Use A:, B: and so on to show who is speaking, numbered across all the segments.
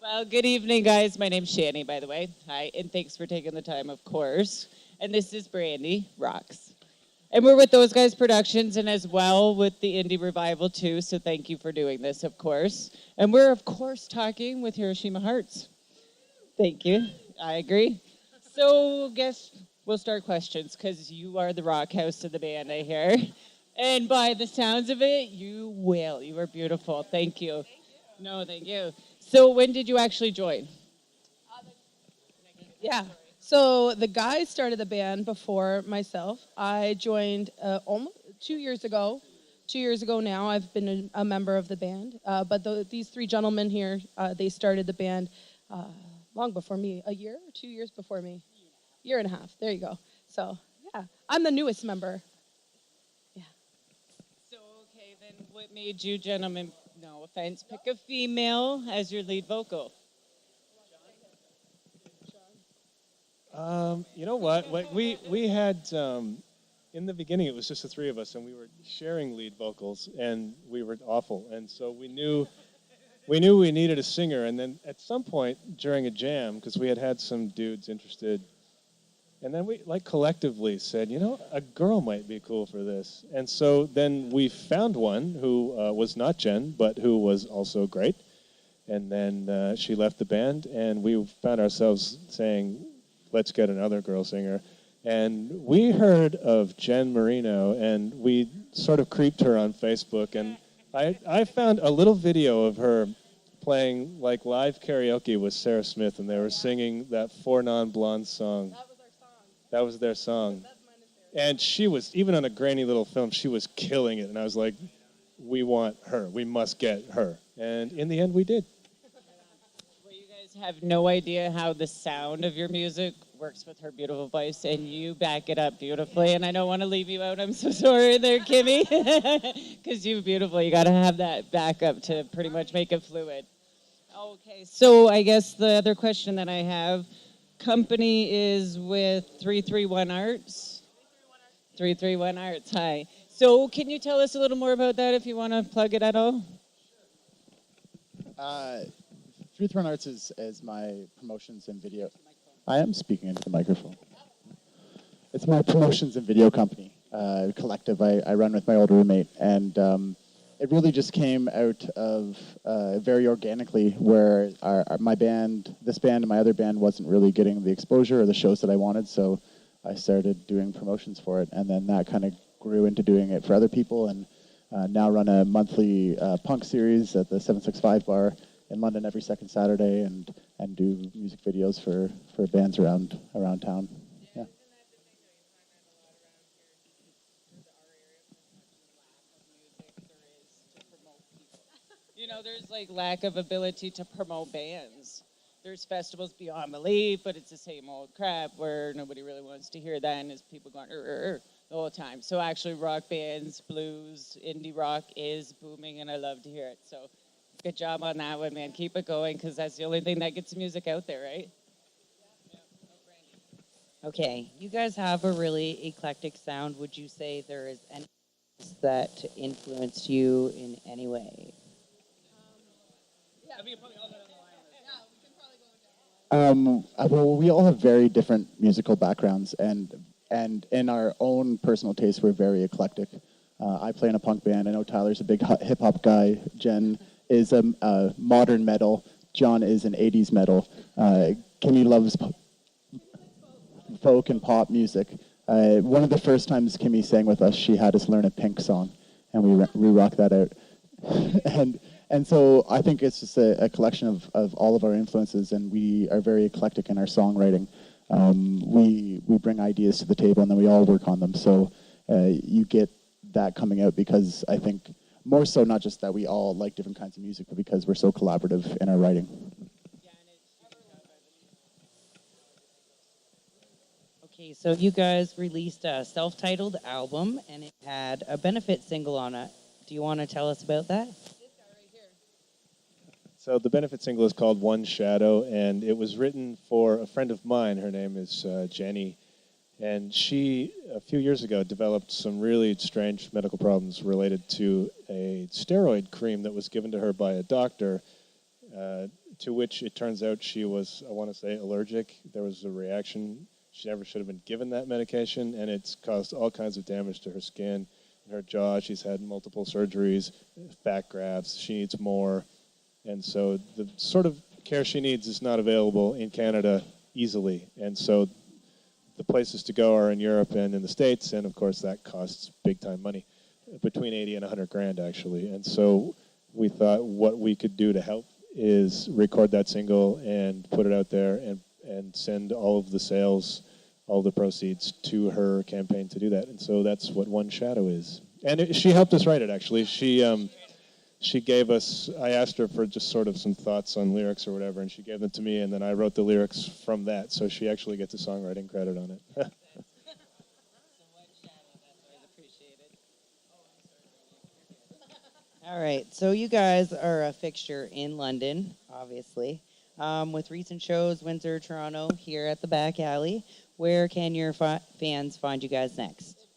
A: Well, good evening, guys. My name's Shani, by the way. Hi, and thanks for taking the time, of course. And this is Brandy Rocks. And we're with those guys productions and as well with the Indie Revival too. So thank you for doing this, of course. And we're of course talking with Hiroshima Hearts. Thank you. I agree. So guess we'll start questions because you are the rock house of the band, I hear. And by the sounds of it, you will. You are beautiful. Thank you. No, thank you. So when did you actually join?
B: Yeah. So the guys started the band before myself. I joined almost 2 years ago. 2 years ago now, I've been a member of the band. But these three gentlemen here, they started the band uh, long before me, a year, 2 years before me, year and a half. There you go. So yeah, I'm the newest member. Yeah.
A: So, okay, then what made you gentlemen, no offense, pick a female as your lead vocal?
C: You know what? We had in the beginning it was just the three of us, and we were sharing lead vocals, and we were awful, and so we knew we needed a singer, and then at some point during a jam, because we had some dudes interested, and then we like collectively said, you know, a girl might be cool for this, and so then we found one who was not Jen, but who was also great, and then she left the band, and we found ourselves saying, let's get another girl singer. And we heard of Jen Marino, and we sort of creeped her on Facebook. And I found a little video of her playing like live karaoke with Sarah Smith, and they were singing that Four Non-Blondes song.
B: That was our song.
C: That was their song.
B: That's mine and Sarah's.
C: And she was, even on a grainy little film, she was killing it. And I was like, we want her. We must get her. And in the end, we did.
A: Well, you guys have no idea how the sound of your music works with her beautiful voice, and you back it up beautifully. And I don't want to leave you out. I'm so sorry there, Kimmy, because you're beautiful. You got to have that backup to pretty much make it fluid. Okay, so I guess the other question that I have, company is with 331 Arts. 331 Arts, hi. So can you tell us a little more about that if you want to plug it at all?
D: Uh, Truth Run Arts is my promotions and video. I am speaking into the microphone. It's my promotions and video company, collective I run with my old roommate. And it really just came out of very organically where my band, this band and my other band wasn't really getting the exposure or the shows that I wanted. So I started doing promotions for it. And then that kind of grew into doing it for other people. And now run a monthly punk series at the 765 bar in London every second Saturday, and do music videos for bands around town. Yeah.
A: You know, there's like lack of ability to promote bands. There's festivals beyond belief, but it's the same old crap where nobody really wants to hear that, and it's people going the whole time. So actually, rock bands, blues, indie rock is booming, and I love to hear it. So good job on that one, man. Keep it going, because that's the only thing that gets music out there, right?
E: Okay, you guys have a really eclectic sound. Would you say there is any that influenced you in any way?
D: Well, we all have very different musical backgrounds, and in our own personal taste, we're very eclectic. I play in a punk band. I know Tyler's a big hip hop guy. Jen is a modern metal. John is an '80s metal. Kimmy loves folk and pop music. One of the first times Kimmy sang with us, she had us learn a Pink song, and we rocked that out. and so I think it's just a collection of all of our influences, and we are very eclectic in our songwriting. We bring ideas to the table, and then we all work on them. So you get that coming out because I think more so not just that we all like different kinds of music, but because we're so collaborative in our writing.
E: Okay, so you guys released a self-titled album, and it had a benefit single on it. Do you want to tell us about that?
C: So the benefit single is called One Shadow, and it was written for a friend of mine. Her name is Jenny, and she, a few years ago, developed some really strange medical problems related to a steroid cream that was given to her by a doctor to which it turns out she was, I want to say, allergic. There was a reaction. She never should have been given that medication, and it's caused all kinds of damage to her skin, her jaw. She's had multiple surgeries, fat grafts. She needs more. And so the sort of care she needs is not available in Canada easily. And so the places to go are in Europe and in the States, and of course that costs big time money, between 80 and 100 grand actually. And so we thought what we could do to help is record that single and put it out there and send all of the sales, all the proceeds to her campaign to do that. And so that's what One Shadow is. And she helped us write it actually. She gave us, I asked her for just sort of some thoughts on lyrics or whatever, and she gave them to me, and then I wrote the lyrics from that, so she actually gets a songwriting credit on it.
E: All right, so you guys are a fixture in London, obviously, with recent shows, Windsor, Toronto, here at the back alley. Where can your fans find you guys next?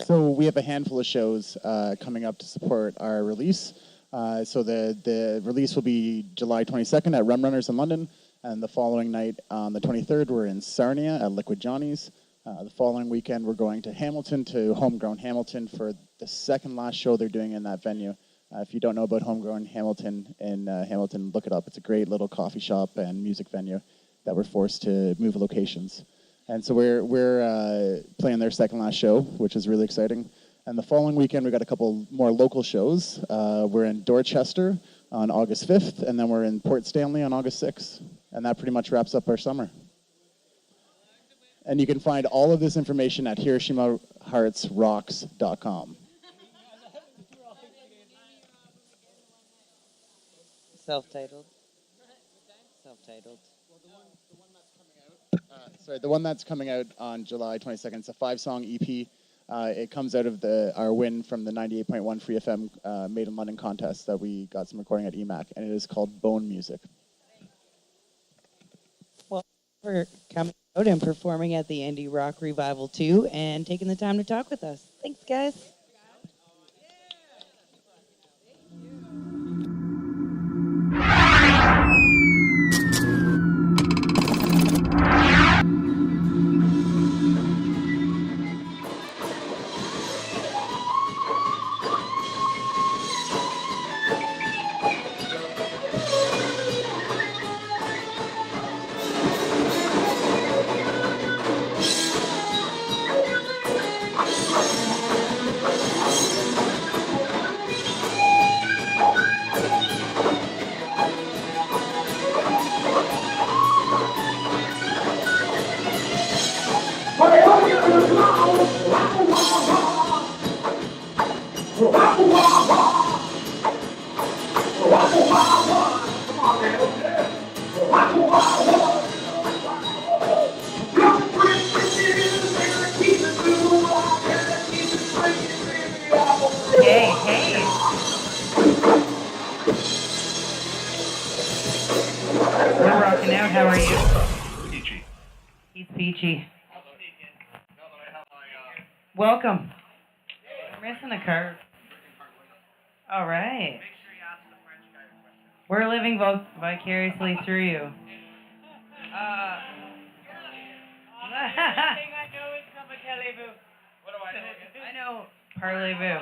D: So we have a handful of shows coming up to support our release. So the release will be July 22nd at Rum Runners in London, and the following night on the 23rd we're in Sarnia at Liquid Johnny's. The following weekend we're going to Hamilton, to Homegrown Hamilton, for the second last show they're doing in that venue. If you don't know about Homegrown Hamilton in Hamilton, look it up. It's a great little coffee shop and music venue that we're forced to move locations. And so we're playing their second last show, which is really exciting. And the following weekend, we've got a couple more local shows. We're in Dorchester on August 5th, and then we're in Port Stanley on August 6th. And that pretty much wraps up our summer. And you can find all of this information at HiroshimaHeartsRocks.com.
E: Self-titled? Self-titled.
D: The one that's coming out on July 22nd, it's a 5-song EP. It comes out of our win from the 98.1 Free FM Made in London contest that we got some recording at EMAC, and it is called Bone Music.
E: Well, for coming out and performing at the Indie Rock Revival 2 and taking the time to talk with us. Thanks, guys.
F: Hey, hey. We're rocking out. How are you?
G: Peachy.
F: He's peachy. Welcome. We're missing a card. All right. We're living vicariously through you.
H: I know is Comatelez-vous. What do I know again?
F: I know Parlez-vous.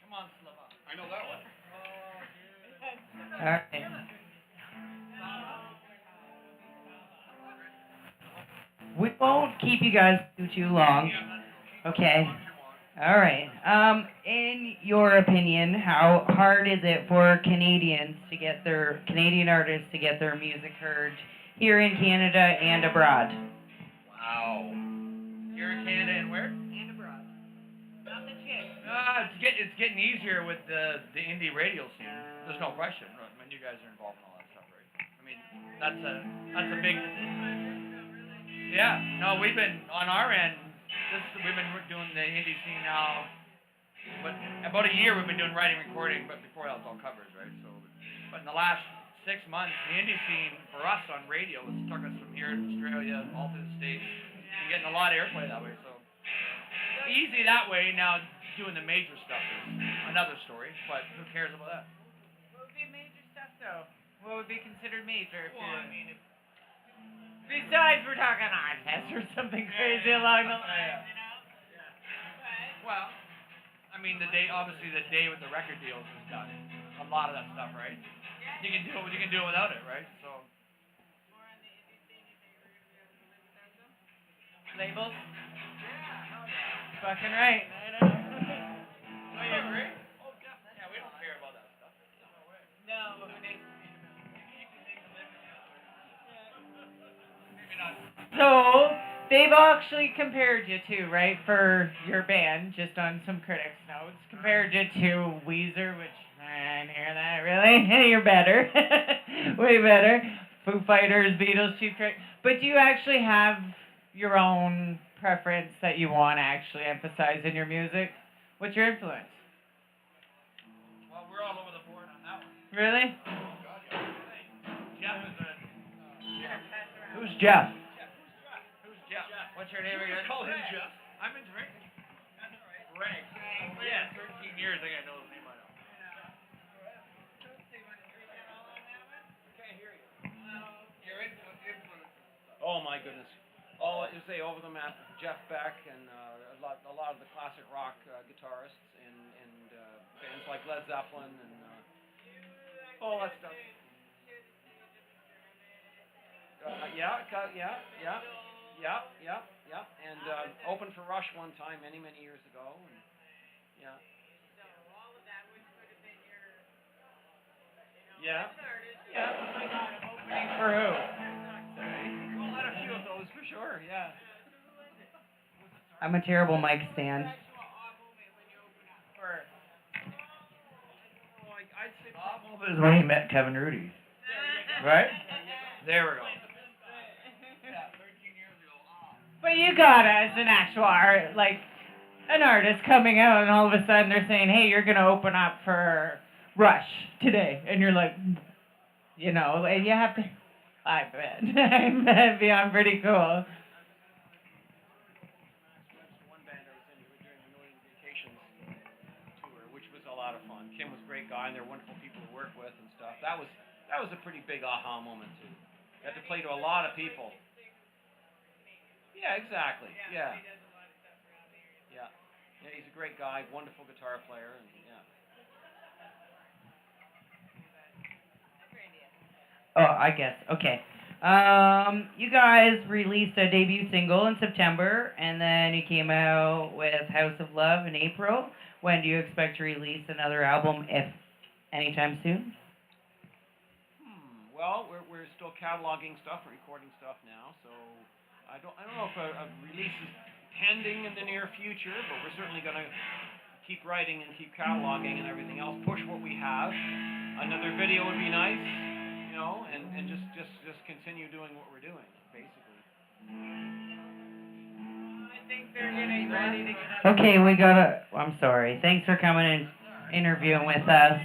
H: Come on, Slava.
G: I know that one.
F: All right. We won't keep you guys too long. Okay. All right. In your opinion, how hard is it for Canadian artists to get their music heard here in Canada and abroad?
H: Wow. Here in Canada and where? And abroad. Not the chick.
I: It's getting easier with the indie radio scene. There's no question. I mean, you guys are involved in all that stuff, right? I mean, that's a big. Yeah. No, we've been on our end. We've been doing the indie scene now, but about a year we've been doing writing, recording. But before that was all covers, right? So, but in the last 6 months, the indie scene for us on radio has took us from here to Australia, all through the States, and getting a lot of airplay that way. So easy that way. Now doing the major stuff is another story, but who cares about that?
F: What would be major stuff, though? What would be considered major? If
I: Well, I mean, if,
F: besides, we're talking Ozfest or something crazy along the lines, you know?
I: well, I mean, the day with the record deals is done. A lot of that stuff, right? You can do it without it, right? So.
F: Labels? Fucking right. I know.
I: Oh, you agree? Yeah, we don't care about that stuff.
F: No, but when they... So, they've actually compared you to, right, for your band, just on some critics' notes, compared you to Weezer, which, I didn't hear that, really? You're better. Way better. Foo Fighters, Beatles, Cheap Trick. But do you actually have your own preference that you want to actually emphasize in your music? What's your influence?
I: Well, we're all over the board on that one.
F: Really?
I: Jeff is a. Who's Jeff? Who's Jeff? What's your name again? Call him Jeff. I'm into Greg. Greg. Yeah, 13 years. I gotta know his name by now. Can't hear you. Your influence.
J: Oh my goodness. Oh, you say over the map, Jeff Beck and a lot of the classic rock guitarists and bands like Led Zeppelin and all that stuff. Yeah. And opened for Rush one time many years ago. And, yeah. Yeah.
F: Opening for who?
I: We'll let a few of those for sure. Yeah.
F: I'm a terrible mic stand.
I: I'd say
H: Bob is when he met Kevin Rudy. Right?
I: there we go.
F: But you got as an actual art, like an artist coming out, and all of a sudden they're saying, "Hey, you're gonna open up for Rush today," and you're like, you know, and you have to. I bet that'd be on pretty cool.
J: One band I was in during the Million Vacations tour, which was a lot of fun. Kim was a great guy, and they're wonderful people to work with and stuff. That was a pretty big aha moment too. You had to play to a lot of people. Yeah, exactly. Yeah. Yeah, he's a great guy, wonderful guitar player, and yeah.
F: Oh, I guess. Okay. You guys released a debut single in September, and then you came out with House of Love in April. When do you expect to release another album, if anytime soon?
J: Well, we're still cataloging stuff, recording stuff now, so I don't know if a release is pending in the near future, but we're certainly going to keep writing and keep cataloging and everything else. Push what we have. Another video would be nice. You know, and just continue doing what we're doing, basically.
F: I think they're getting ready to get up. Okay, we gotta. I'm sorry. Thanks for coming and interviewing with us.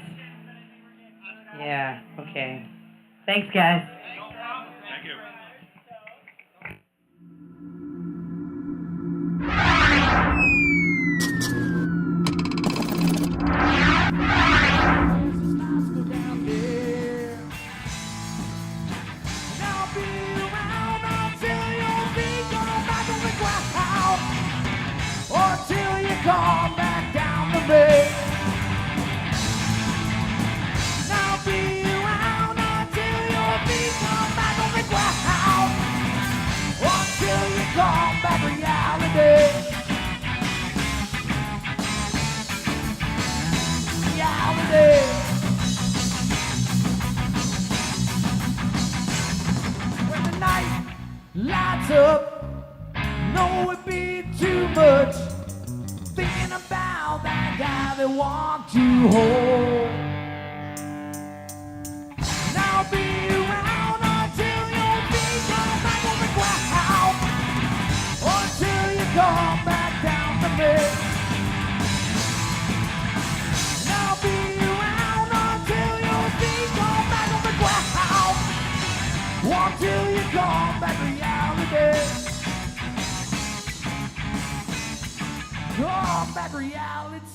F: Yeah. Okay. Thanks, guys.
G: Thank you.
K: Come back down the bay. Now be around until your feet come back on the ground. Until you come back reality. Reality. When the night lights up, no it be too much. Thinking about that guy that walked you home. Now be around until your feet come back on the ground. Until you come back down to me. Now be around until your feet come back on the ground. Until you come back reality. Talk back reality.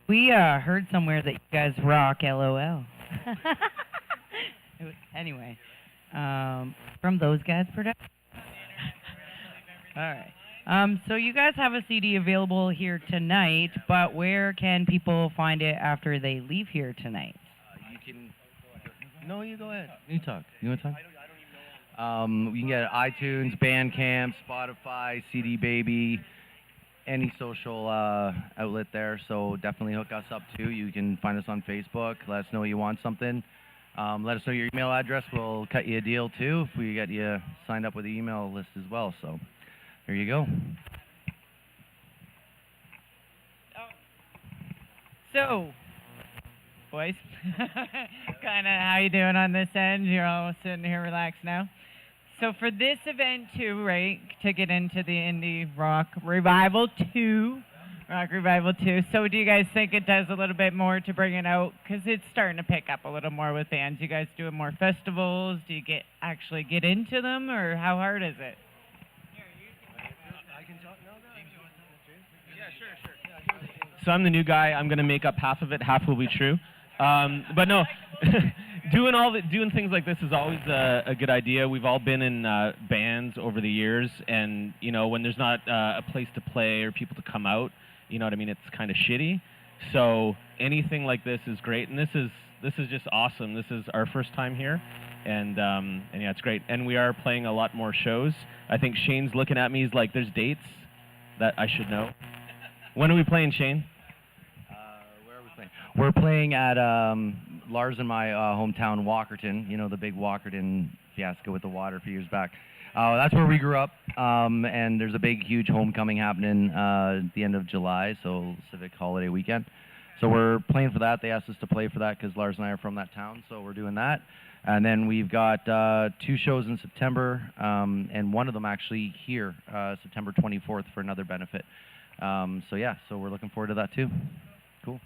F: We heard somewhere that you guys rock, LOL. Anyway, from those guys production. All right. So you guys have a CD available here tonight, but where can people find it after they leave here tonight?
L: You can. No, you go ahead. You talk. You want to talk? You can get it at iTunes, Bandcamp, Spotify, CD Baby, any social outlet there. So definitely hook us up too. You can find us on Facebook. Let us know you want something. Let us know your email address. We'll cut you a deal too if we get you signed up with the email list as well. So there you go.
A: So, boys, kind of how you doing on this end? You're all sitting here relaxed now. So for this event too, right, to get into the Indie Rock Revival 2, Rock Revival 2, so do you guys think it does a little bit more to bring it out? Because it's starting to pick up a little more with bands. You guys doing more festivals? Do you actually get into them, or how hard is it?
M: So I'm the new guy. I'm going to make up half of it. Half will be true. But no, doing things like this is always a good idea. We've all been in bands over the years, and you know, when there's not a place to play or people to come out, you know what I mean, it's kind of shitty. So anything like this is great, and this is just awesome. This is our first time here, and yeah, it's great. And we are playing a lot more shows. I think Shane's looking at me. He's like, "There's dates that I should know." When are we playing, Shane?
L: Where are we playing? We're playing at Lars and my hometown, Walkerton. You know, the big Walkerton fiasco with the water a few years back. That's where we grew up, and there's a big, huge homecoming happening at the end of July, so civic holiday weekend. So we're playing for that. They asked us to play for that because Lars and I are from that town, so we're doing that. And then we've got 2 shows in September, and one of them actually here, September 24th for another benefit. So yeah, so we're looking forward to that too. Cool.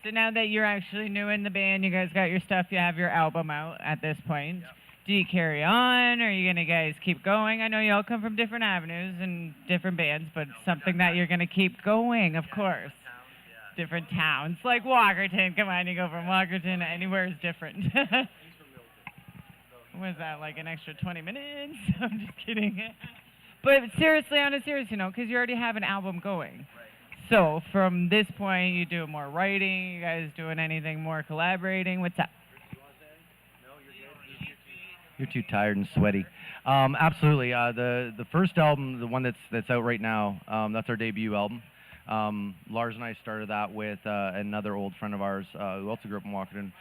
A: So now that you're actually new in the band, you guys got your stuff, you have your album out at this point. Yep. Do you carry on, or are you going to guys keep going? I know you all come from different avenues and different bands, but something that you're going to keep going, of course. Different towns, like Walkerton. Come on, you go from Walkerton to anywhere is different. Was that like an extra 20 minutes? I'm just kidding. But seriously, on a serious note, because you already have an album going. So from this point, you do more writing, you guys doing anything more collaborating? What's up?
L: You're too tired and sweaty. Absolutely. The first album, the one that's out right now, that's our debut album. Lars and I started that with another old friend of ours who also grew up in Walkerton,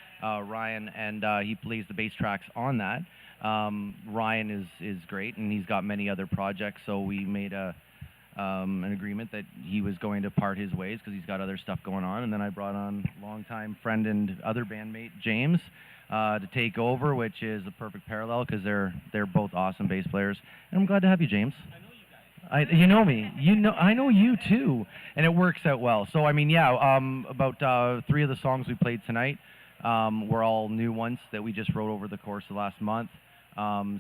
L: Ryan, and he plays the bass tracks on that. Ryan is great, and he's got many other projects, so we made an agreement that he was going to part his ways because he's got other stuff going on, and then I brought on longtime friend and other bandmate James to take over, which is a perfect parallel because they're both awesome bass players, and I'm glad to have you, James. You know me. I know you too, and it works out well. So I mean, yeah, about 3 of the songs we played tonight were all new ones that we just wrote over the course of the last month.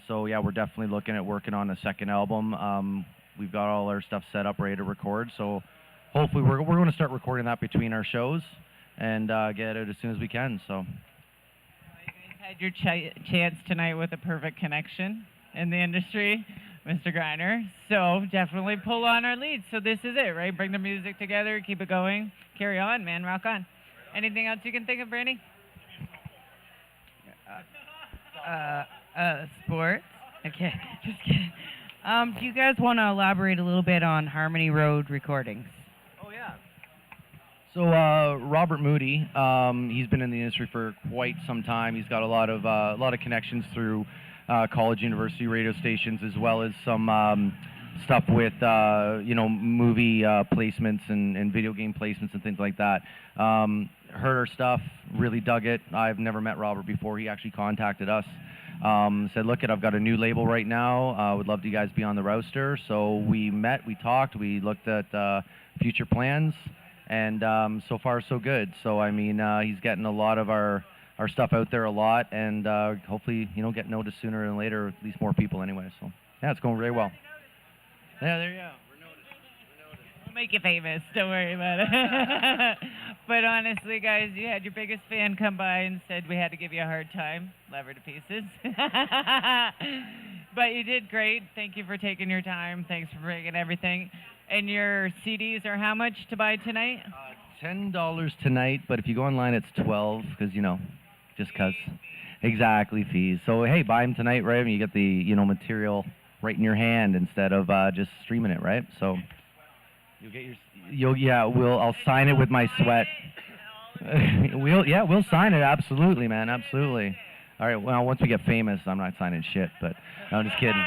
L: So yeah, we're definitely looking at working on a second album. We've got all our stuff set up, ready to record. So hopefully we're going to start recording that between our shows and get it as soon as we can. So.
A: Had your chance tonight with a perfect connection in the industry, Mr. Greiner. So definitely pull on our leads. So this is it, right? Bring the music together, keep it going, carry on, man, rock on. Anything else you can think of, Brandy?
F: Sports? Okay, just kidding. Do you guys want to elaborate a little bit on Harmony Road Recordings?
L: So Robert Moody, he's been in the industry for quite some time. He's got a lot of connections through college, university radio stations, as well as some stuff with movie placements and video game placements and things like that. heard our stuff, really dug it. I've never met Robert before. He actually contacted us. Said, look, I've got a new label right now. Would love you guys be on the roster. So we met, we talked, we looked at future plans, and so far so good. So I mean, he's getting a lot of our stuff out there a lot, and hopefully, get noticed sooner than later, at least more people anyway. So yeah, it's going very well. Yeah, there you go.
A: We'll make you famous. Don't worry about it. But honestly, guys, you had your biggest fan come by and said we had to give you a hard time. Love her to pieces. But you did great. Thank you for taking your time. Thanks for bringing everything. And your CDs are how much to buy tonight?
L: $10 tonight, but if you go online, it's $12 because just because. Exactly, fees. So hey, buy them tonight, right? I mean, you get the material right in your hand instead of just streaming it, right? So you'll get I'll sign it with my sweat. We'll sign it, absolutely, man, absolutely. All right, well, once we get famous, I'm not signing shit, but no, I'm just kidding.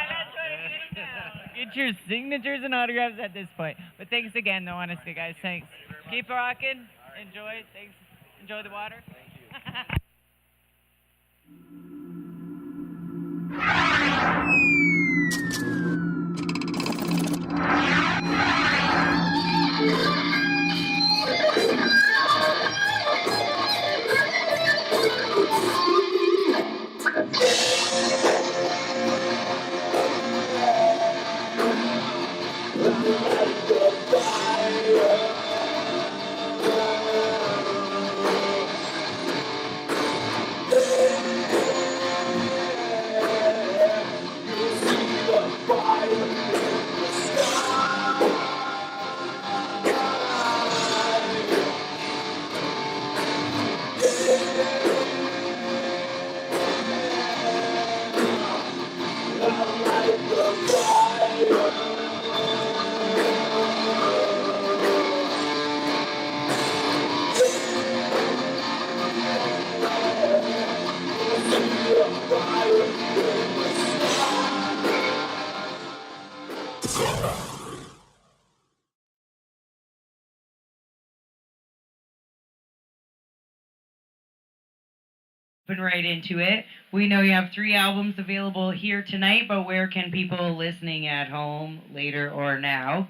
A: Get your signatures and autographs at this point. But thanks again, though, honestly, guys. Thanks. Keep rocking. Enjoy. Thanks. Enjoy the water.
F: Jumping right into it. We know you have 3 albums available here tonight, but where can people listening at home later or now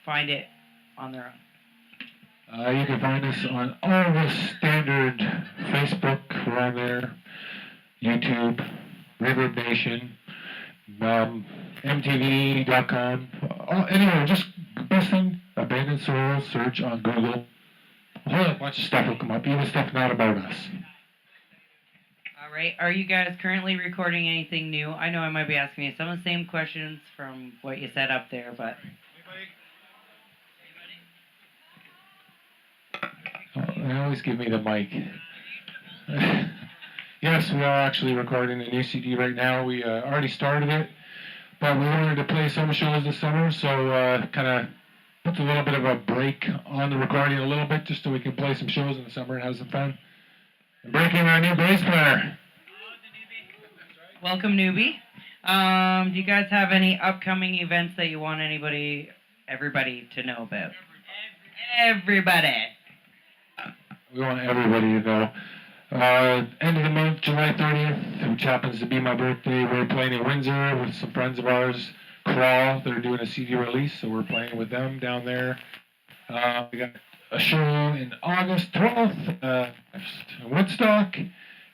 F: find it on their own?
N: You can find us on all the standard Facebook, we're on there, YouTube, Reverb Nation, MTV.com. Anyway, just best thing, Abandoned Souls, search on Google. A whole bunch of stuff will come up, even stuff not about us.
F: All right. Are you guys currently recording anything new? I know I might be asking you some of the same questions from what you said up there, but...
N: They always give me the mic. Yes, we are actually recording a new CD right now. We already started it, but we wanted to play some shows this summer, so kind of put a little bit of a break on the recording a little bit, just so we can play some shows in the summer and have some fun. And breaking our new bass player.
F: Welcome, newbie. Do you guys have any upcoming events that you want everybody to know about? Everybody.
N: We want everybody to know. End of the month, July 30th, which happens to be my birthday, we're playing in Windsor with some friends of ours, Crawl. They're doing a CD release, so we're playing with them down there. We got a show in August 12th in Woodstock,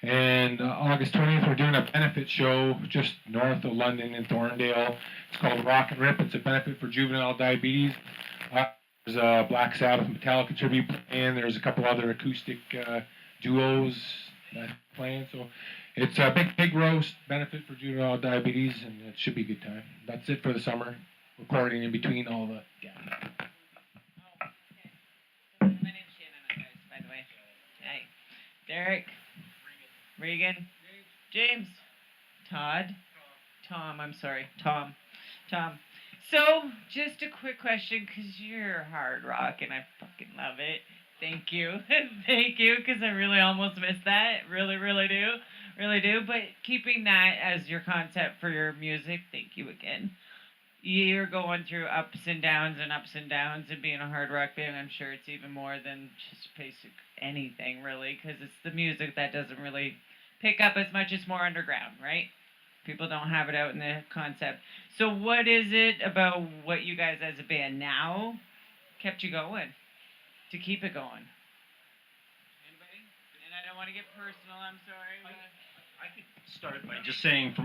N: and August 20th we're doing a benefit show just north of London in Thorndale. It's called Rock and Rip. It's a benefit for juvenile diabetes. There's Black Sabbath and Metallica tribute playing. There's a couple other acoustic duos playing. So it's a big roast benefit for juvenile diabetes, and it should be a good time. That's it for the summer. Recording in between all the
A: My name's Shannon, guys, by the way. Hey. Derek. Regan. James. Todd. Tom, I'm sorry. Tom. So, just a quick question, because you're hard rock, and I fucking love it. Thank you. Thank you, because I really almost missed that. Really do. Really do. But keeping that as your concept for your music, thank you again. you're going through ups and downs and being a hard rock band. I'm sure it's even more than just basic anything, really, because it's the music that doesn't really pick up as much. It's more underground, right? People don't have it out in the concept. So what is it about what you guys as a band now kept you going, to keep it going? Anybody? And I don't want to get personal, I'm sorry.
O: I could start by just saying for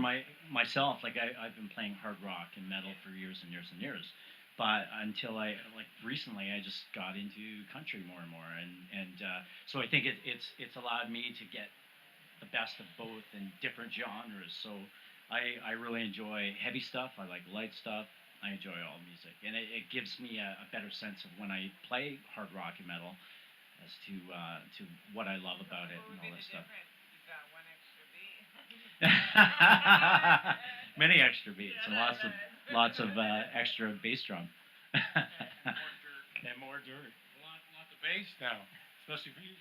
O: myself, like I've been playing hard rock and metal for years and years and years, but until recently I just got into country more and more, and so I think it's allowed me to get the best of both in different genres. So I really enjoy heavy stuff. I like light stuff. I enjoy all music, and it gives me a better sense of when I play hard rock and metal as to what I love about it and all that stuff. Many extra beats and lots of extra bass drum.
N: And more dirt. Lots of bass now, especially for you.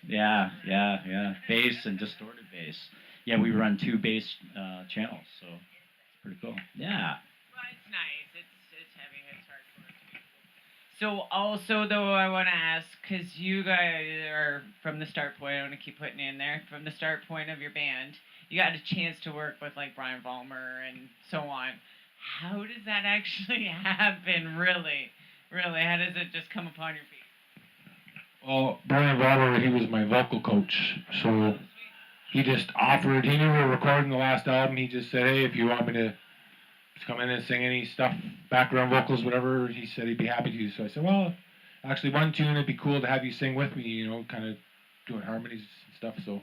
O: Yeah. Bass and distorted bass. Yeah, we run 2 bass channels, so it's pretty cool. Yeah.
A: Well, it's nice. It's heavy. It's hardcore. So also, though, I want to ask, because you guys are from the start point, I want to keep putting in there, from the start point of your band, you got a chance to work with like Brian Vollmer and so on. How does that actually happen, really? Really, how does it just come upon your feet?
N: Well, Brian Vollmer, he was my vocal coach, so he just offered, he knew we were recording the last album, he just said, hey, if you want me to come in and sing any stuff, background vocals, whatever, he said he'd be happy to. So I said, well, actually one tune, it'd be cool to have you sing with me, you know, kind of doing harmonies and stuff, so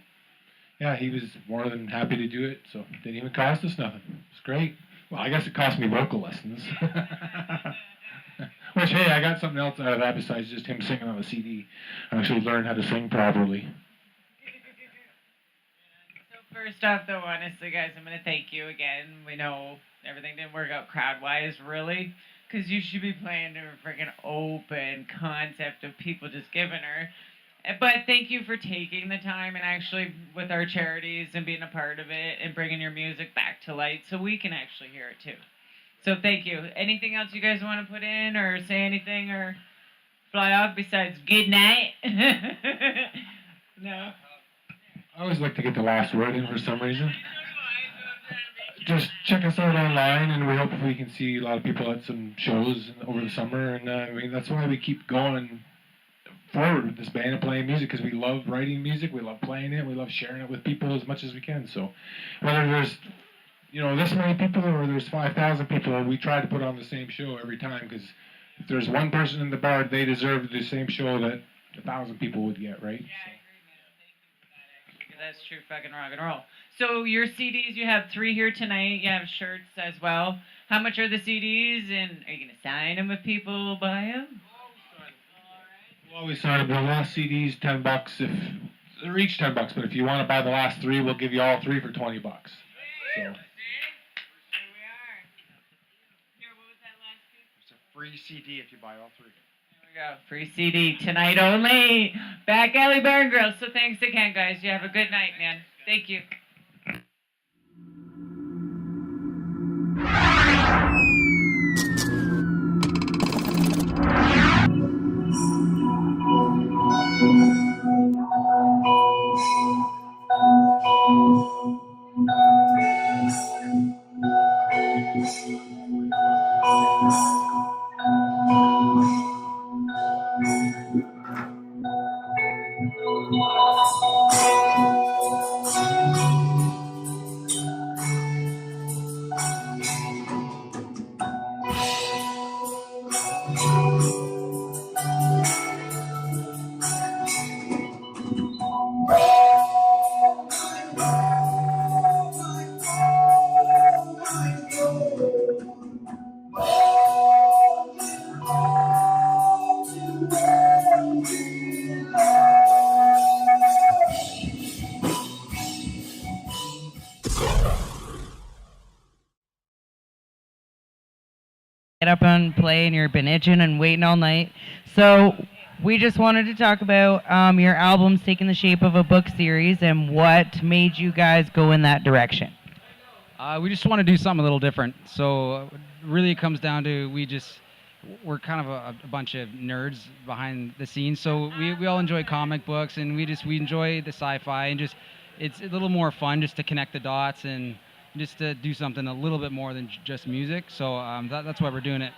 N: yeah, he was more than happy to do it, so it didn't even cost us nothing. It's great. Well, I guess it cost me vocal lessons. Which, hey, I got something else out of that besides just him singing on the CD. I actually learned how to sing properly.
A: So first off, though, honestly, guys, I'm going to thank you again. We know everything didn't work out crowd-wise, really, because you should be playing to a freaking open concept of people just giving her. But thank you for taking the time and actually with our charities and being a part of it and bringing your music back to light so we can actually hear it too. So thank you. Anything else you guys want to put in or say anything or fly off besides good night? No?
N: I always like to get the last word in for some reason. Just check us out online, and we hope we can see a lot of people at some shows over the summer. And I mean, that's why we keep going forward with this band and playing music, because we love writing music, we love playing it, we love sharing it with people as much as we can. So whether there's, you know, this many people or there's 5,000 people, we try to put on the same show every time, because if there's one person in the bar, they deserve the same show that 1,000 people would get, right?
A: Yeah, I agree, man. Thank you for that, actually. That's true fucking rock and roll. So your CDs, you have 3 here tonight. You have shirts as well. How much are the CDs, and are you going to sign them if people buy them?
N: We'll always sign up. The last CD's $10. If they're each $10, but if you want to buy the last 3, we'll give you all 3 for $20. So.
A: Here we are. Here, what was that last piece?
I: It's a free CD if you buy all 3.
A: There we go. Free CD tonight only. Back Alley Bar and Grill. So thanks again, guys. You have a good night, man. Thank you.
F: Get up and play, and you've been itching and waiting all night. So we just wanted to talk about your albums taking the shape of a book series and what made you guys go in that direction.
P: We just want to do something a little different. So really it comes down to we're kind of a bunch of nerds behind the scenes. So we all enjoy comic books, and we enjoy the sci-fi, and just it's a little more fun just to connect the dots and just to do something a little bit more than just music. So that's why we're doing it.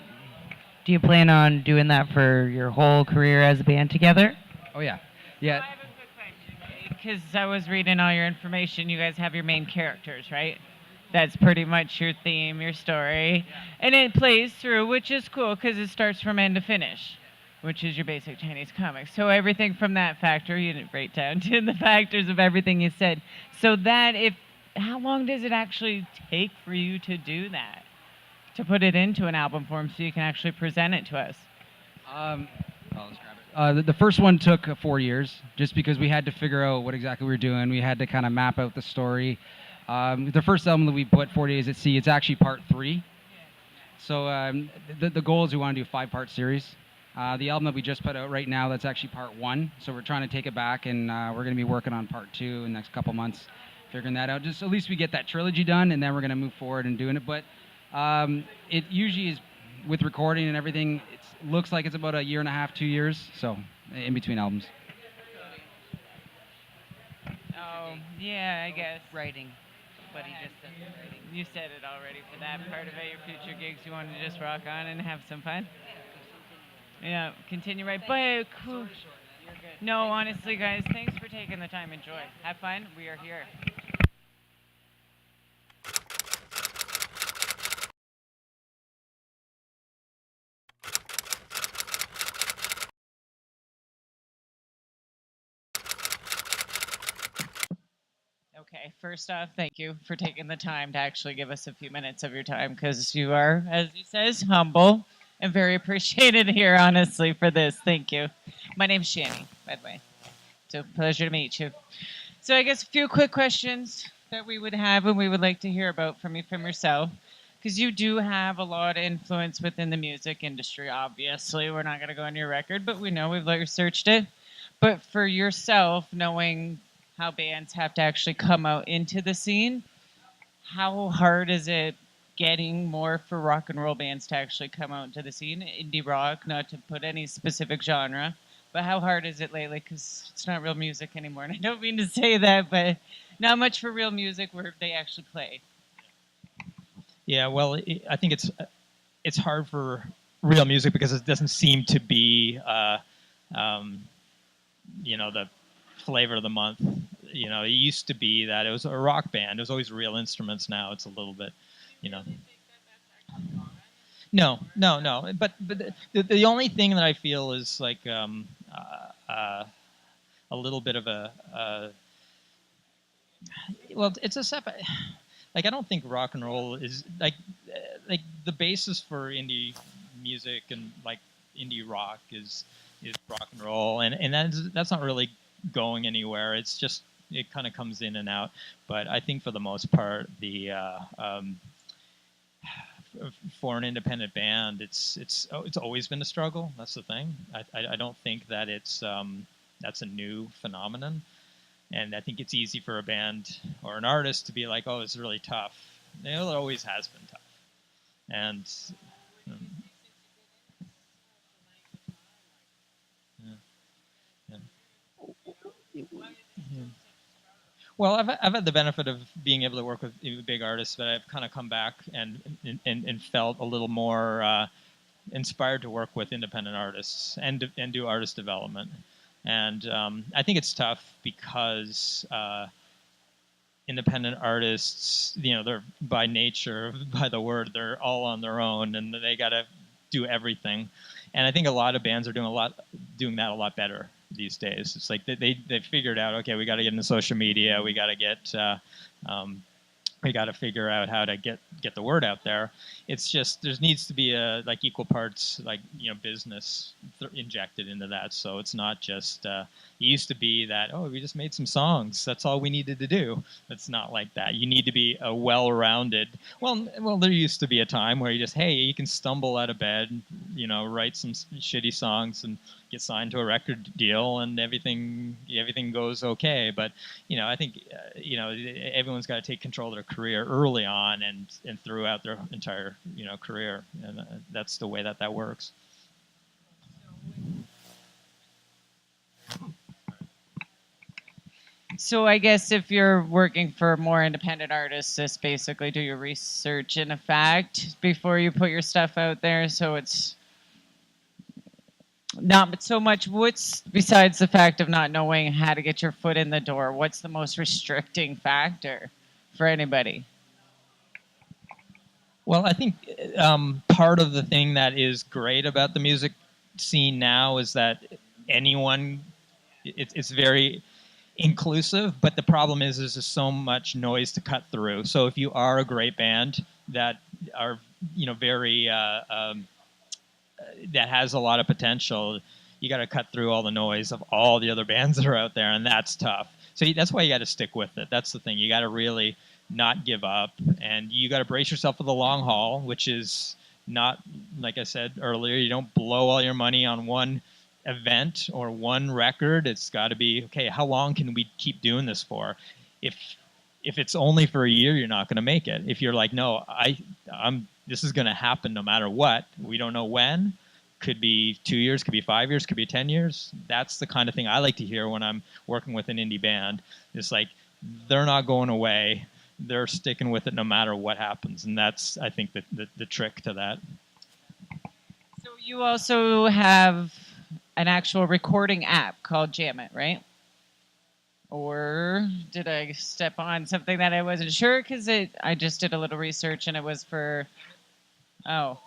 F: Do you plan on doing that for your whole career as a band together?
P: Oh yeah, yeah.
A: Because I was reading all your information, you guys have your main characters, right? That's pretty much your theme, your story. And it plays through, which is cool because it starts from end to finish, which is your basic Chinese comics. So everything from that factor, you didn't break down to the factors of everything you said. So how long does it actually take for you to do that? To put it into an album form so you can actually present it to us?
P: The first one took 4 years, just because we had to figure out what exactly we were doing. We had to kind of map out the story. The first album that we put, 40 Days at Sea, it's actually part 3. So the goal is we want to do a 5-part series. The album that we just put out right now, that's actually part 1. So we're trying to take it back, and we're going to be working on part 2 in the next couple months, figuring that out. Just at least we get that trilogy done, and then we're going to move forward and doing it. But it usually is, with recording and everything, it looks like it's about a year and a half, 2 years, so in between albums.
A: Oh, yeah, I guess.
F: Writing. But he just said writing.
A: You said it already for that part of it, your future gigs. You want to just rock on and have some fun? Yeah, continue right. But cool. No, honestly, guys, thanks for taking the time. Enjoy. Have fun. We are here. Okay, first off, thank you for taking the time to actually give us a few minutes of your time, because you are, as he says, humble and very appreciated here, honestly, for this. Thank you. My name's Shani, by the way. So pleasure to meet you. So I guess a few quick questions that we would have and we would like to hear about from yourself, because you do have a lot of influence within the music industry, obviously. We're not going to go on your record, but we know we've researched it. But for yourself, knowing how bands have to actually come out into the scene, how hard is it getting more for rock and roll bands to actually come out into the scene? Indie rock, not to put any specific genre, but how hard is it lately? Because it's not real music anymore, and I don't mean to say that, but not much for real music where they actually play.
Q: Yeah, well, I think it's hard for real music because it doesn't seem to be, the flavor of the month. It used to be that it was a rock band. It was always real instruments. Now it's a little bit, No. But the only thing that I feel is like a little bit of it's a separate. Like, I don't think rock and roll is like the basis for indie music and like indie rock is rock and roll, and that's not really going anywhere. It's just, it kind of comes in and out. But I think for the most part, the for an independent band, it's always been a struggle. That's the thing. I don't think that that's a new phenomenon, and I think it's easy for a band or an artist to be like, oh, it's really tough. It always has been tough, and well, I've had the benefit of being able to work with big artists, but I've kind of come back and felt a little more inspired to work with independent artists and do artist development. And I think it's tough because independent artists, they're by nature, by the word, they're all on their own, and they got to do everything. And I think a lot of bands are doing that a lot better these days. It's like they figured out, okay, we got to get into social media, we got to figure out how to get the word out there. It's just there needs to be like equal parts business injected into that. So it's not just it used to be that, oh, we just made some songs, that's all we needed to do. It's not like that. You need to be a well-rounded. Well, there used to be a time where you just, hey, you can stumble out of bed, write some shitty songs and get signed to a record deal and everything goes okay. But I think everyone's got to take control of their career early on and throughout their entire career, and that's the way that works.
A: So I guess if you're working for more independent artists, just basically do your research in effect before you put your stuff out there. So it's not so much what's besides the fact of not knowing how to get your foot in the door. What's the most restricting factor for anybody?
Q: Well, I think part of the thing that is great about the music scene now is that it's very inclusive, but the problem is there's so much noise to cut through. So if you are a great band that are very that has a lot of potential, you got to cut through all the noise of all the other bands that are out there, and that's tough. So that's why you got to stick with it. That's the thing. You got to really not give up, and you got to brace yourself for the long haul, which is not, like I said earlier, you don't blow all your money on one event or one record. It's got to be, okay, how long can we keep doing this for? If it's only for a year, you're not going to make it. If you're like, no, this is going to happen no matter what. We don't know when. Could be 2 years, could be 5 years, could be 10 years. That's the kind of thing I like to hear when I'm working with an indie band. It's like, they're not going away. They're sticking with it no matter what happens. And that's, I think, the trick to that.
A: So you also have an actual recording app called Jam It, right? Or did I step on something that I wasn't sure? Because I just did a little research and it was for... Oh,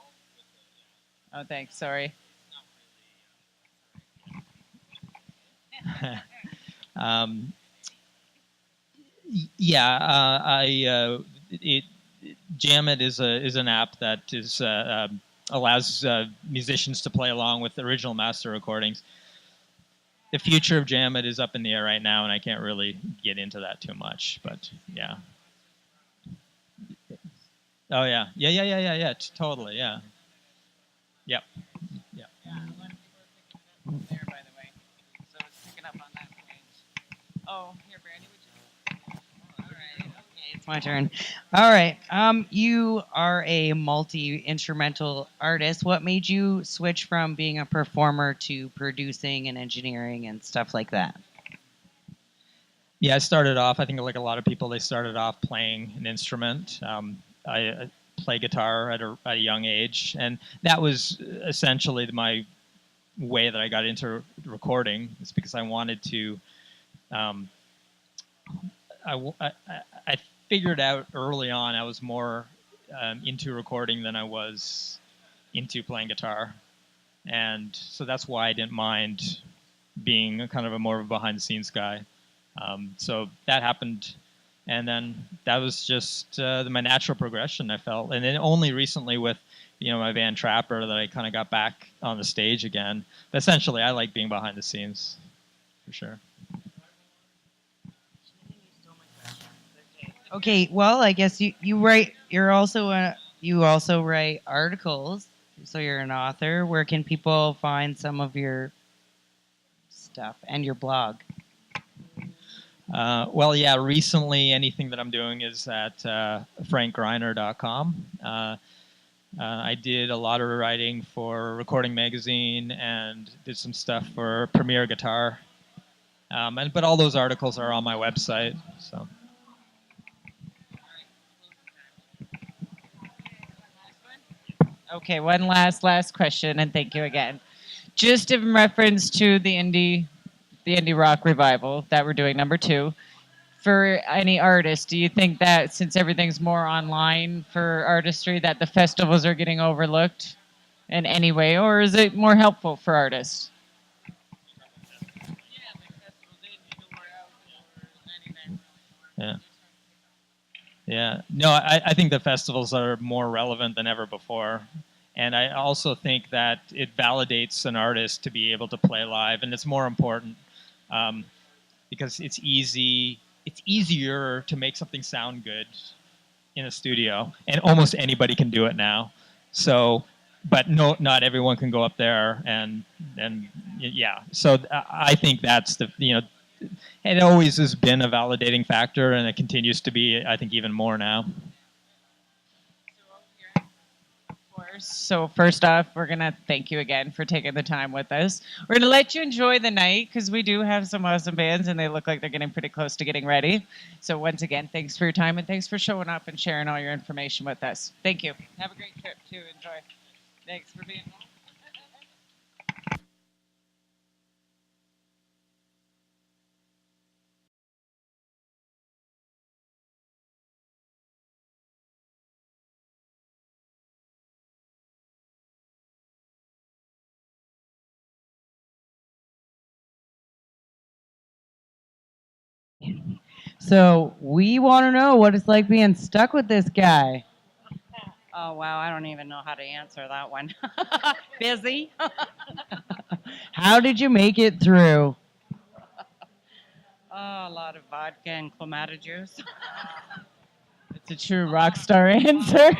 A: thanks. Sorry.
Q: Jam It is an app that allows musicians to play along with original master recordings. The future of Jam It is up in the air right now, and I can't really get into that too much. But yeah. Oh yeah, yeah. Totally, yeah. Yep. Yeah.
A: There, by the way. So it's picking up on that point. Oh, here, Brandy, would you? All right. Okay,
E: It's my turn. All right. You are a multi-instrumental artist. What made you switch from being a performer to producing and engineering and stuff like that?
Q: Yeah, I started off, I think like a lot of people, they started off playing an instrument. I play guitar at a young age, and that was essentially my way that I got into recording. It's because I wanted to, I figured out early on I was more into recording than I was into playing guitar. And so that's why I didn't mind being kind of a more of a behind-the-scenes guy. So that happened, and then that was just my natural progression, I felt. And then only recently with, my band Trapper that I kind of got back on the stage again. But essentially, I like being behind the scenes, for sure.
E: Okay, well, I guess you write. You also write articles, so you're an author. Where can people find some of your stuff and your blog?
Q: Well, yeah, recently anything that I'm doing is at frankgreiner.com. I did a lot of writing for Recording Magazine and did some stuff for Premier Guitar. But all those articles are on my website. So.
A: Okay, one last question, and thank you again. Just in reference to the indie rock revival that we're doing, number 2, for any artist, do you think that since everything's more online for artistry, that the festivals are getting overlooked in any way, or is it more helpful for artists?
Q: Yeah. Yeah. No, I think the festivals are more relevant than ever before. And I also think that it validates an artist to be able to play live, and it's more important because it's easier to make something sound good in a studio, and almost anybody can do it now. So but no, not everyone can go up there, and yeah. So I think that's it always has been a validating factor, and it continues to be. I think even more now.
A: So first off, we're going to thank you again for taking the time with us. We're going to let you enjoy the night because we do have some awesome bands and they look like they're getting pretty close to getting ready. So once again, thanks for your time and thanks for showing up and sharing all your information with us. Thank you. Have a great trip too. Enjoy. Thanks for being here.
E: So we want to know what it's like being stuck with this guy.
R: Oh, wow, I don't even know how to answer that one. Busy?
E: How did you make it through?
R: A lot of vodka and clamato juice.
A: It's a true rock star answer.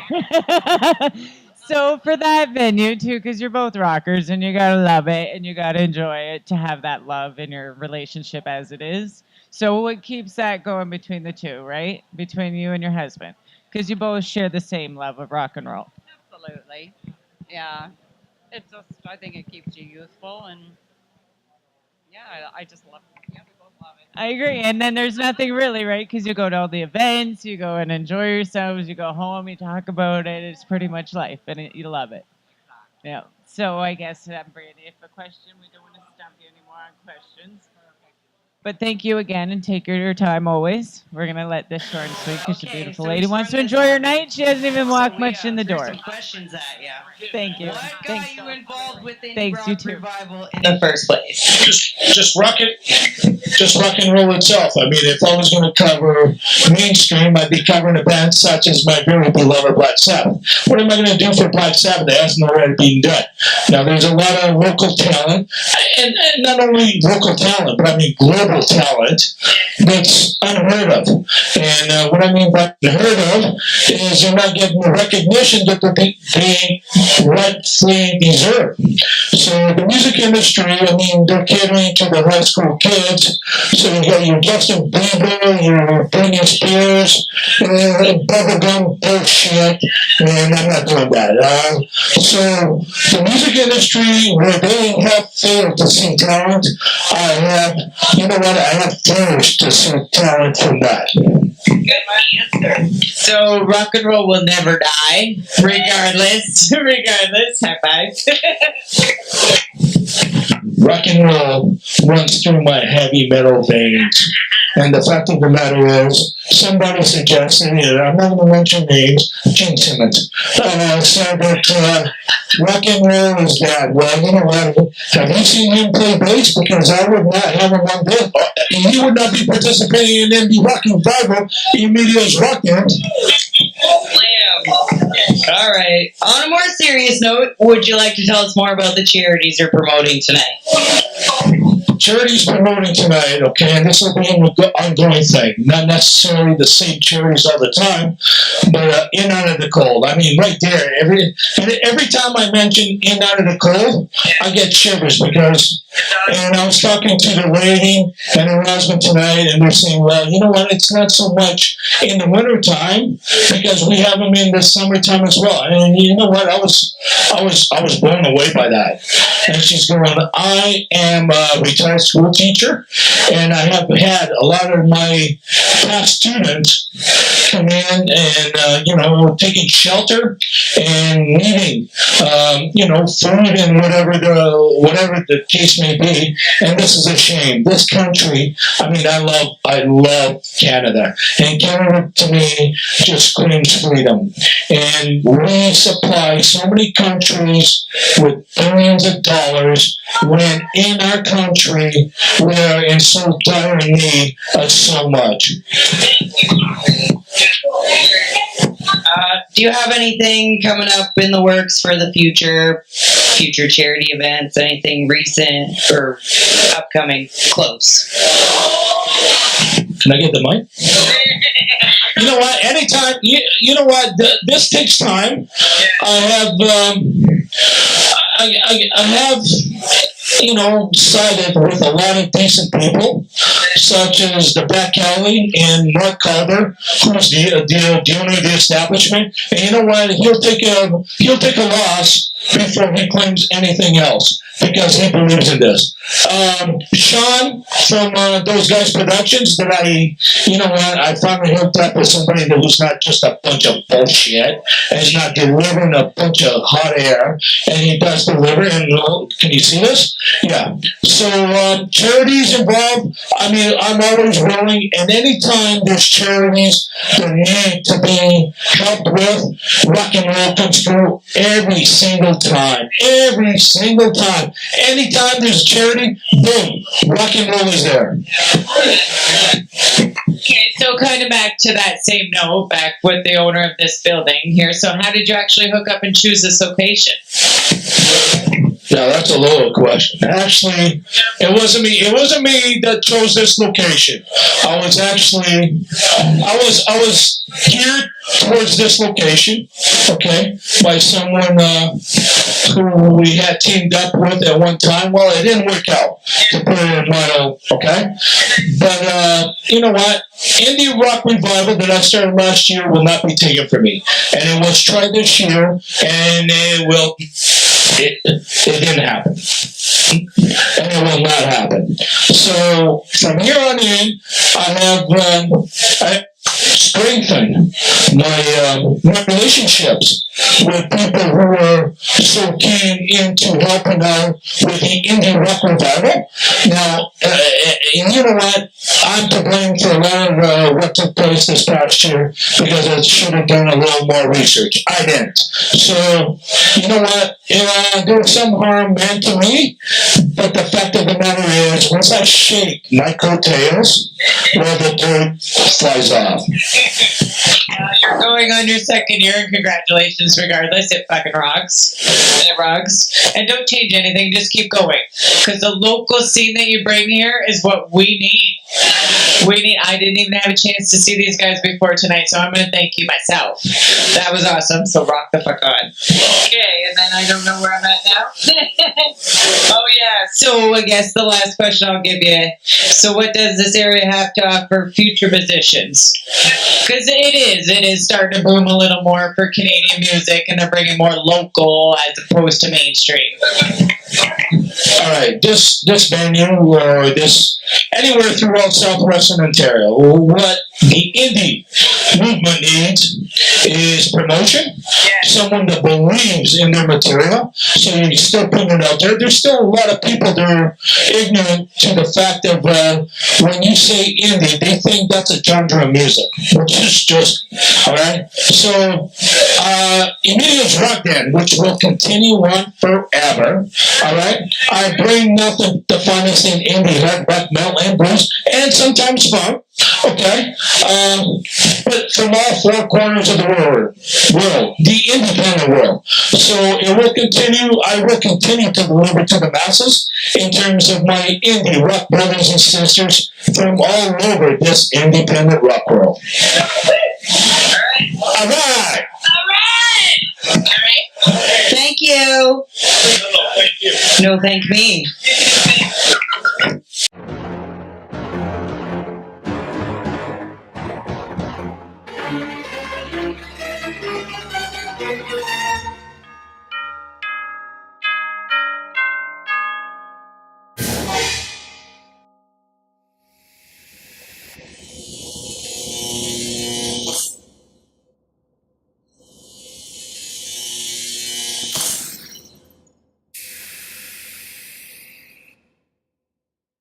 A: So for that venue too, because you're both rockers and you gotta love it and you gotta enjoy it to have that love in your relationship as it is. So what keeps that going between the two, right? Between you and your husband, because you both share the same love of rock and roll.
R: Absolutely. Yeah. It's just, I think it keeps you youthful, and yeah, I just love it. Yeah, we both love it.
A: I agree. And then there's nothing really, right? Because you go to all the events, you go and enjoy yourselves, you go home, you talk about it. It's pretty much life, and you love it. Yeah. So I guess, Brandy, if a question, we don't want to stump you anymore on questions. But thank you again, and take your time always. We're going to let this short and sweet because the beautiful lady wants to enjoy her night. She hasn't even walked much in the door.
F: Some questions at you.
A: Thank you.
F: What got you involved with indie
A: Thanks,
F: rock
A: you too.
F: revival in the first place?
S: Just rock and roll itself. I mean, if I was going to cover mainstream, I'd be covering a band such as my very beloved Black Sabbath. What am I going to do for Black Sabbath that hasn't already been done? Now, there's a lot of local talent, and not only local talent, but I mean global talent that's unheard of. And what I mean by unheard of is they're not getting the recognition that they rightfully deserve. So the music industry, I mean, they're catering to the high school kids. So you got your Justin Bieber, your Britney Spears, bubblegum bullshit, and I'm not doing that. So the music industry, where they have failed to see talent, I have flourished to see talent from that.
F: Good answer. So rock and roll will never die, regardless. Regardless. High five.
S: Rock and roll runs through my heavy metal veins. And the fact of the matter is, somebody suggested, and I'm not going to mention names, Gene Simmons, said that rock and roll is bad. Well, you know what? Have you seen him play bass? Because I would not have him on this. He would not be participating in indie rock revival in Media's rock band.
F: All right. On a more serious note, would you like to tell us more about the charities you're promoting tonight?
S: Charities promoting tonight, okay, and this will be an ongoing thing. Not necessarily the same charities all the time, but In Out of the Cold. I mean, right there, every time I mention In Out of the Cold, I get shivers because, and I was talking to the lady and her husband tonight, and they're saying, well, you know what, it's not so much in the winter time because we have them in the summertime as well. And you know what, I was blown away by that. And she's going, I am a retired school teacher, and I have had a lot of my past students come in and, taking shelter and needing, food and whatever the case may be. And this is a shame. This country, I mean, I love Canada. And Canada, to me, just screams freedom. And we supply so many countries with billions of dollars when in our country we are in so dire need of so much.
F: Do you have anything coming up in the works for the future charity events, anything recent or upcoming close?
S: Can I get the mic? You know what? Anytime, you know what? This takes time. I have, sided with a lot of decent people, such as the Back Alley and Mark Calder, who's the owner of the establishment. And you know what? He'll take a loss before he claims anything else, because he believes in this. Sean from Those Guys Productions, that I finally hooked up with somebody who's not just a bunch of bullshit, and he's not delivering a bunch of hot air, and he does deliver. And can you see this? Yeah. So charities involved. I mean, I'm always willing, and anytime there's charities that need to be helped with, rock and roll comes through every single time. Every single time. Anytime there's a charity, boom, rock and roll is there.
A: Okay, so kind of back to that same note, back with the owner of this building here. So how did you actually hook up and choose this location?
S: Yeah, that's a loaded question. Actually, it wasn't me. It wasn't me that chose this location. I was geared towards this location, okay, by someone who we had teamed up with at one time. Well, it didn't work out, to put it in my okay. But you know what? Indie rock revival that I started last year will not be taken from me, and it was tried this year, and it will. It didn't happen, and it will not happen. So from here on in, I have strengthened my relationships with people who are so keen into helping out with the indie rock revival. Now, you know what? I'm to blame for a lot of what took place this past year, because I should have done a little more research. I didn't. So, you know what? There was some harm meant to me, but the fact of the matter is, once I shake my coattails, well, the dirt flies off.
A: You're going on your second year, and congratulations regardless. It fucking rocks. It rocks. And don't change anything, just keep going. Because the local scene that you bring here is what we need. I didn't even have a chance to see these guys before tonight, so I'm going to thank you myself. That was awesome, so rock the fuck on. Okay, and then I don't know where I'm at now. Oh yeah, so I guess the last question I'll give you. So what does this area have to offer future musicians? Because it is starting to boom a little more for Canadian music, and they're bringing more local as opposed to mainstream.
S: All right, this venue or this anywhere throughout Southwestern Ontario, what the indie movement needs is promotion. Someone that believes in their material, so you still put it out there. There's still a lot of people that are ignorant to the fact of when you say indie, they think that's a genre of music, which is just, all right? So, Emilio's Rock Den, which will continue on forever, all right? I bring nothing the finest in indie, hard rock, metal, and blues, and sometimes funk. Okay, but from all four corners of the world, the independent world. So it will continue. I will continue to deliver to the masses in terms of my indie rock brothers and sisters from all over this independent rock world. All right.
A: Thank you.
S: No, thank you.
A: No, thank me.
K: Thank you.